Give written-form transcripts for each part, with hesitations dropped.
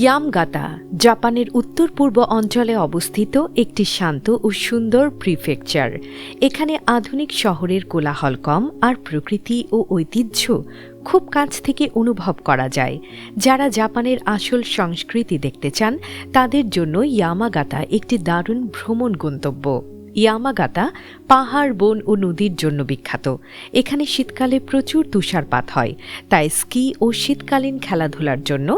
Yamagata জাপানের উত্তর পূর্ব অঞ্চলে অবস্থিত একটি শান্ত ও সুন্দর প্রিফেকচার। এখানে আধুনিক শহরের কোলাহল কম, আর প্রকৃতি ও ঐতিহ্য খুব কাছ থেকে অনুভব করা যায়। যারা জাপানের আসল সংস্কৃতি দেখতে চান তাদের জন্য ইয়ামাগাতা একটি দারুণ ভ্রমণ গন্তব্য। ইয়ামাগাতা পাহাড়, বন ও নদীর জন্য বিখ্যাত। এখানে শীতকালে প্রচুর তুষারপাত হয়, তাই স্কি ও শীতকালীন খেলাধুলার জন্য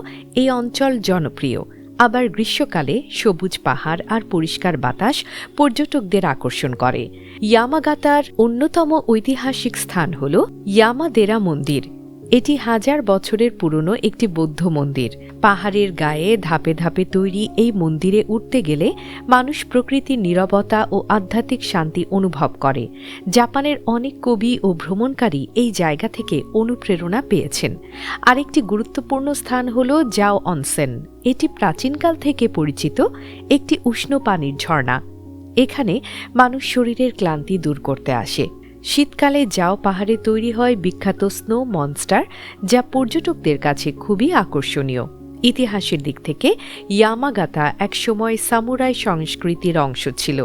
এই অঞ্চল জনপ্রিয়। আবার গ্রীষ্মকালে সবুজ পাহাড় আর পরিষ্কার বাতাস পর্যটকদের আকর্ষণ করে। ইয়ামাগাতার অন্যতম ঐতিহাসিক স্থান হল ইয়ামাদেরা মন্দির। এটি হাজার বছরের পুরনো একটি বৌদ্ধ মন্দির। পাহাড়ের গায়ে ধাপে ধাপে তৈরি এই মন্দিরে উঠতে গেলে মানুষ প্রকৃতির নীরবতা ও আধ্যাত্মিক শান্তি অনুভব করে। জাপানের অনেক কবি ও ভ্রমণকারী এই জায়গা থেকে অনুপ্রেরণা পেয়েছেন। আরেকটি গুরুত্বপূর্ণ স্থান হল জাও অনসেন। এটি প্রাচীনকাল থেকে পরিচিত একটি উষ্ণ পানির ঝর্ণা। এখানে মানুষ শরীরের ক্লান্তি দূর করতে আসে। শীতকালে জাও পাহাড়ে তৈরি হয় বিখ্যাত স্নো মনস্টার, যা পর্যটকদের কাছে খুবই আকর্ষণীয়। ইতিহাসের দিক থেকে ইয়ামাগাতা একসময় সামুরাই সংস্কৃতির অংশ ছিল।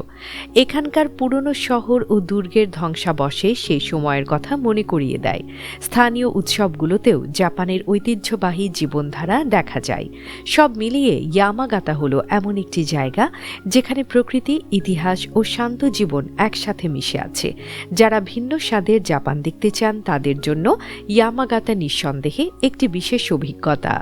এখানকার পুরনো শহর ও দুর্গের ধ্বংসাবশেষ সেই সময়ের কথা মনে করিয়ে দেয়। স্থানীয় উৎসবগুলোতেও জাপানের ঐতিহ্যবাহী জীবনধারা দেখা যায়। সব মিলিয়ে ইয়ামাগাতা হলো এমন একটি জায়গা যেখানে প্রকৃতি, ইতিহাস ও শান্ত জীবন একসাথে মিশে আছে। যারা ভিন্ন স্বাদের জাপান দেখতে চান তাদের জন্য ইয়ামাগাতা নিঃসন্দেহে একটি বিশেষ অভিজ্ঞতা।